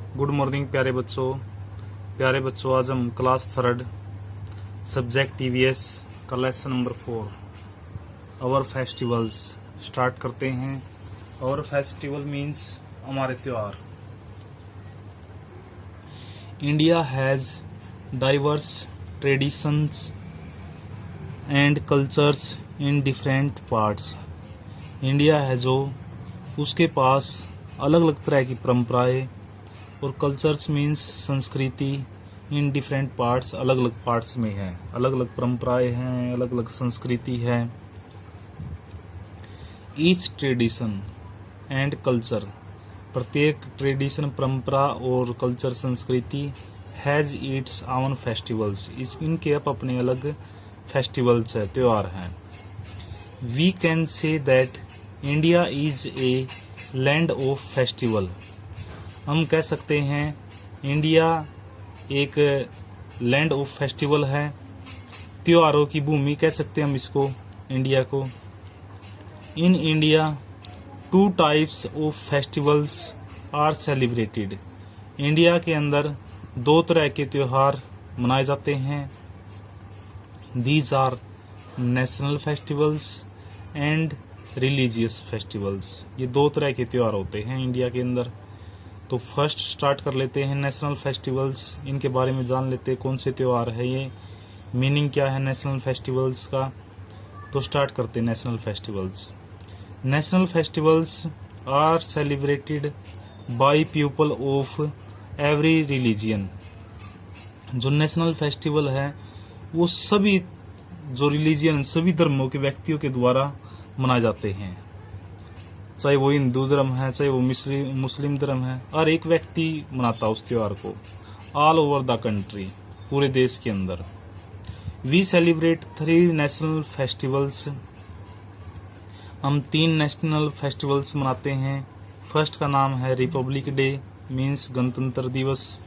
Good morning प्यारे बच्चों आज हम क्लास 3 सब्जेक्ट ईवीएस का lesson number 4 our festivals start करते हैं। आवर फेस्टिवल मीन्स हमारे त्योहार। India has diverse traditions and cultures in different parts. India है जो उसके पास अलग अलग तरह की परंपराएं और कल्चर्स मीन्स संस्कृति इन डिफरेंट पार्ट्स, अलग अलग पार्ट्स में है, अलग अलग परंपराएं हैं, अलग अलग संस्कृति है। ईच ट्रेडिशन एंड कल्चर, प्रत्येक ट्रेडिशन परंपरा और कल्चर संस्कृति हैज इट्स ओन फेस्टिवल्स, इनके अपने अलग फेस्टिवल्स है, त्योहार हैं। We can say that India is a land of festival, हम कह सकते हैं इंडिया एक लैंड ऑफ फेस्टिवल है, त्योहारों की भूमि कह सकते हैं हम इसको, इंडिया को। In India 2 types of festivals are celebrated, India के अंदर 2 तरह के त्योहार मनाए जाते हैं। These are national festivals and religious festivals, ये 2 तरह के त्योहार होते हैं इंडिया के अंदर। तो फर्स्ट स्टार्ट कर लेते हैं नेशनल फेस्टिवल्स, इनके बारे में जान लेते हैं कौन से त्योहार है ये, मीनिंग क्या है नेशनल फेस्टिवल्स का। तो स्टार्ट करते हैं national festivals. National festivals are celebrated by people of every religion, जो नेशनल फेस्टिवल है वो सभी जो रिलीजियन, सभी धर्मों के व्यक्तियों के द्वारा मनाए जाते हैं, चाहे वो हिंदू धर्म है, चाहे वो मुस्लिम धर्म है, हर एक व्यक्ति मनाता है उस त्योहार को, ऑल ओवर द कंट्री, पूरे देश के अंदर। वी सेलिब्रेट 3 नेशनल फेस्टिवल्स, हम 3 नेशनल फेस्टिवल्स मनाते हैं। फर्स्ट का नाम है रिपब्लिक डे मीन्स गणतंत्र दिवस,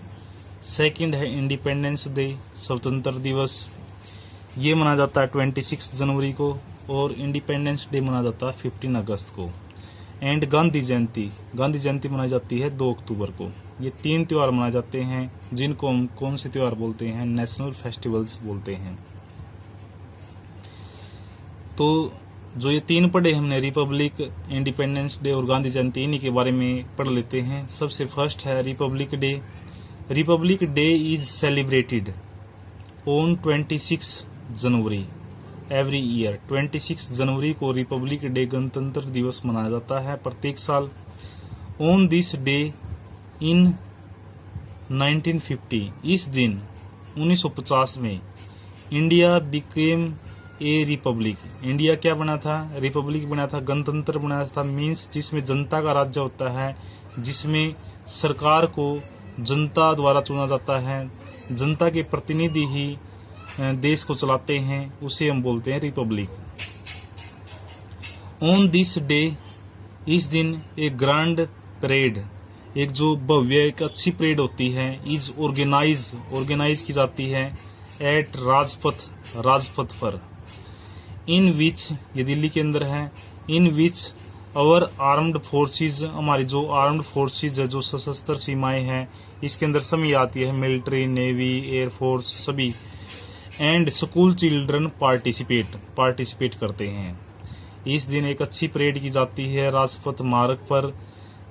सेकंड है इंडिपेंडेंस डे स्वतंत्र दिवस, ये मनाया जाता है 26 जनवरी को, और इंडिपेंडेंस डे मनाया जाता है 15 अगस्त को। एंड गांधी जयंती मनाई जाती है 2 अक्टूबर को। ये 3 त्योहार मनाए जाते हैं जिनको हम कौन से त्योहार बोलते हैं, नेशनल फेस्टिवल्स बोलते हैं। तो जो ये 3 पढ़े हमने, रिपब्लिक, इंडिपेंडेंस डे और गांधी जयंती, इन्हीं के बारे में पढ़ लेते हैं। सबसे फर्स्ट है Republic day. Republic day is celebrated on 26 January every year, 26 जनवरी को रिपब्लिक डे गणतंत्र दिवस मनाया जाता है प्रत्येक साल। ऑन दिस डे इन 1950, इस दिन 1950 में India became a Republic, India क्या बना था, रिपब्लिक बना था, गणतंत्र बना था, मीन्स जिसमें जनता का राज्य होता है, जिसमें सरकार को जनता द्वारा चुना जाता है, जनता के प्रतिनिधि ही देश को चलाते हैं, उसे हम बोलते हैं रिपब्लिक। ऑन दिस डे, इस दिन एक ग्रैंड परेड, एक जो भव्य एक अच्छी परेड होती है, इज ऑर्गेनाइज की जाती है एट राजपथ पर, इन विच, ये दिल्ली के अंदर है, इन विच आवर आर्म्ड फोर्सेज, हमारी जो आर्म्ड फोर्सेज है, जो सशस्त्र सीमाएं हैं, इसके अंदर सभी आती है, मिलिट्री, नेवी, एयरफोर्स सभी, एंड स्कूल चिल्ड्रन पार्टिसिपेट करते हैं। इस दिन एक अच्छी परेड की जाती है राजपथ मार्ग पर,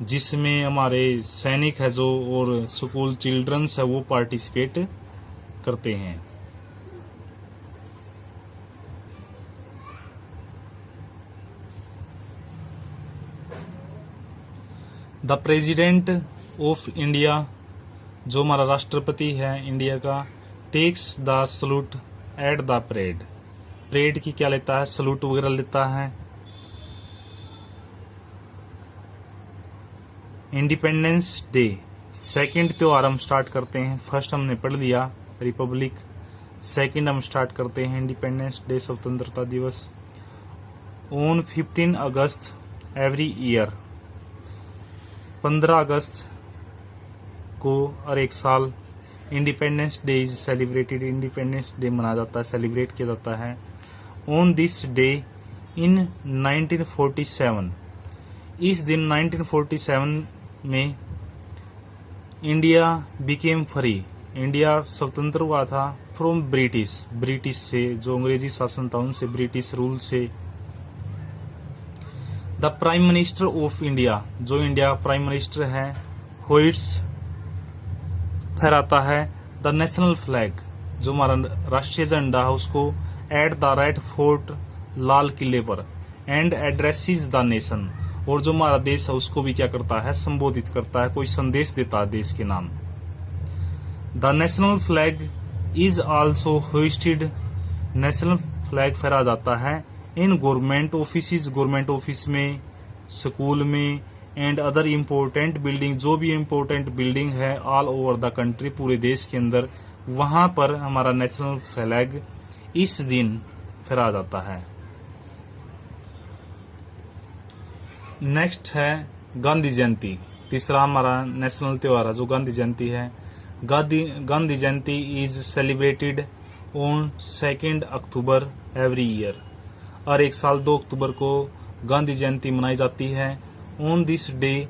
जिसमें हमारे सैनिक है जो और स्कूल चिल्ड्रंस है वो पार्टिसिपेट करते हैं। द प्रेसिडेंट ऑफ इंडिया, जो हमारा राष्ट्रपति है इंडिया का, takes the salute at the parade की क्या लेता है, सलूट वगैरह लेता है। इंडिपेंडेंस डे, सेकंड त्योहार हम स्टार्ट करते हैं। फर्स्ट हमने पढ़ लिया रिपब्लिक, सेकंड हम स्टार्ट करते हैं इंडिपेंडेंस डे स्वतंत्रता दिवस। ऑन 15 अगस्त एवरी ईयर, 15 अगस्त को और एक साल independence day is celebrated, independence day मनाया जाता है, सेलिब्रेट किया जाता है। ऑन दिस डे इन 1947, इस दिन 1947 में इंडिया बिकेम फ्री, इंडिया स्वतंत्र हुआ था फ्रॉम ब्रिटिश, ब्रिटिश से, जो अंग्रेजी शासन था उनसे, ब्रिटिश रूल से। The prime minister of India, जो इंडिया प्राइम मिनिस्टर है, होइट्स फहराता है द नेशनल फ्लैग, जो हमारा राष्ट्रीय झंडा है उसको, एट द रेड फोर्ट, लाल किले पर, एंड एड्रेसिस द नेशन, और जो हमारा देश है उसको भी क्या करता है, संबोधित करता है, कोई संदेश देता है देश के नाम। The national flag is also hoisted, national flag फहरा जाता है in government office, government office में, स्कूल में, एंड अदर इम्पोर्टेंट बिल्डिंग, जो भी इम्पोर्टेंट बिल्डिंग है ऑल ओवर द कंट्री, पूरे देश के अंदर, वहां पर हमारा नेशनल फ्लैग इस दिन फहरा जाता है। नेक्स्ट है गांधी जयंती, तीसरा हमारा नेशनल त्योहार है जो गांधी जयंती है। Gandhi Jayanti is celebrated on 2 October every year, और एक साल 2 अक्टूबर को गांधी जयंती मनाई जाती है। ऑन दिस डे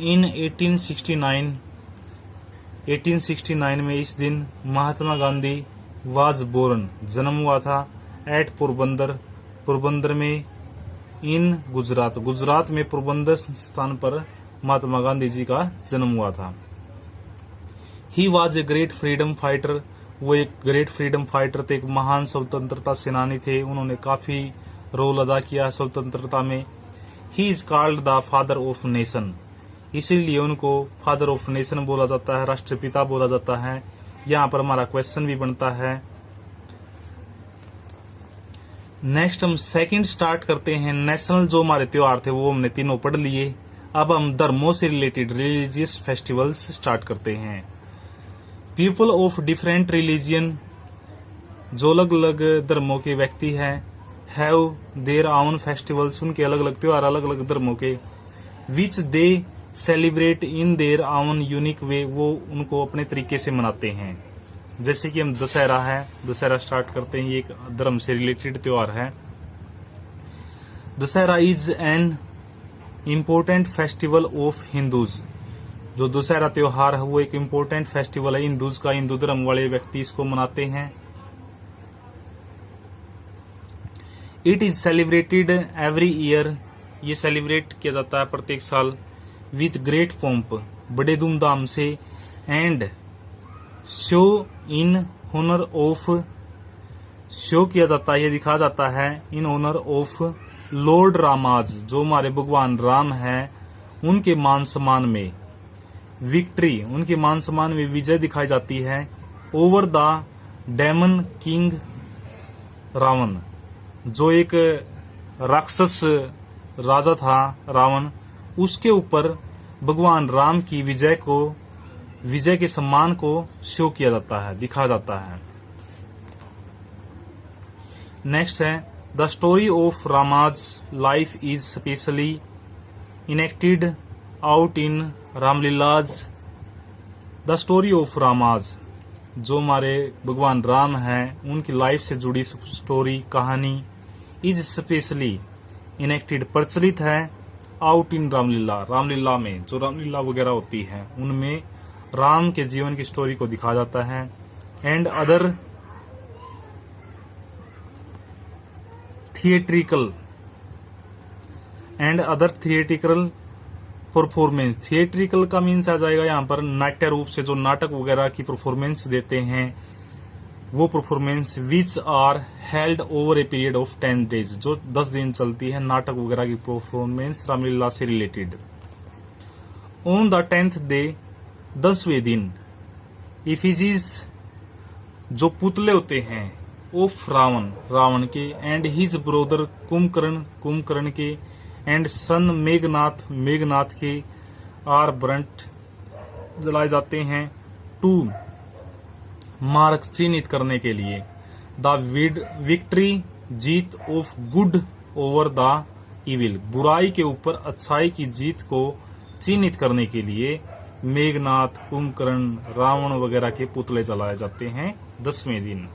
इन 1869 में इस दिन महात्मा गांधी वाज बोर्न, जन्म हुआ था, एट पोरबंदर में, इन गुजरात, गुजरात में पोरबंदर स्थान पर महात्मा गांधी जी का जन्म हुआ था। He was a great freedom fighter, वो एक ग्रेट फ्रीडम फाइटर थे, एक महान स्वतंत्रता सेनानी थे, उन्होंने काफी रोल अदा किया स्वतंत्रता में। He is called the father of nation, इसीलिए उनको फादर ऑफ नेशन बोला जाता है, राष्ट्रपिता बोला जाता है। यहाँ पर हमारा क्वेश्चन भी बनता है। नेक्स्ट हम सेकंड स्टार्ट करते हैं। नेशनल जो हमारे त्योहार थे वो हमने तीनों पढ़ लिए। अब हम धर्मों से रिलेटेड रिलीजियस फेस्टिवल्स स्टार्ट करते हैं। पीपल ऑफ डिफरेंट रिलीजियन, जो अलग अलग धर्मों के व्यक्ति हैं, हैव देयर ओन फेस्टिवल्स, उनके अलग अलग त्योहार अलग अलग धर्मों के, which they celebrate in their own unique way, वो उनको अपने तरीके से मनाते हैं। जैसे कि हम दशहरा है, दशहरा स्टार्ट करते हैं, ये एक धर्म से रिलेटेड त्योहार है। Dussehra is an important festival of Hindus, जो दशहरा त्योहार है वो एक इम्पोर्टेंट फेस्टिवल है हिंदूज का, हिंदू धर्म वाले व्यक्ति इसको मनाते हैं। It is celebrated every year, ये सेलिब्रेट किया जाता है प्रत्येक साल, विथ ग्रेट पोम्प, बड़े धूमधाम से, and show in honour of, show किया जाता है, ये दिखाया जाता है, in honour of Lord Rama's, जो हमारे भगवान राम है, उनके मान सम्मान में, विक्ट्री, उनके मान सम्मान में विजय दिखाई जाती है, over the demon king Ravana, जो एक राक्षस राजा था रावण, उसके ऊपर भगवान राम की विजय के सम्मान को शो किया जाता है, दिखाया जाता है। नेक्स्ट है the story of Rama's life is specially enacted out in Ramlilas. The story of Rama's, जो हमारे भगवान राम हैं उनकी लाइफ से जुड़ी स्टोरी, कहानी, इज स्पेशली इनेक्टेड, प्रचलित है, आउट इन रामलीला, रामलीला में जो रामलीला वगैरह होती है उनमें राम के जीवन की स्टोरी को दिखाया जाता है। And other theatrical performance, theatrical का मीन्स आ जाएगा यहाँ पर नाट्य रूप से, जो नाटक वगैरह की परफॉर्मेंस देते हैं वो performance, which are held over a period of 10 days, जो 10 दिन चलती है, नाटक वगैरह की परफॉर्मेंस रामलीला से related. On the 10th day, 10वें दिन, इफिजीज, जो पुतले होते हैं, ऑफ रावण के, एंड हिज ब्रोदर कुंभकर्ण के, एंड सन मेघनाथ के, आर ब्रंट, जलाए जाते हैं, टू मार्क, चिन्हित करने के लिए, the victory, Jeet, of good over the evil, बुराई के ऊपर अच्छाई की जीत को चिन्हित करने के लिए मेघनाथ, कुंभकर्ण, रावण वगैरह के पुतले जलाए जाते हैं 10वें दिन।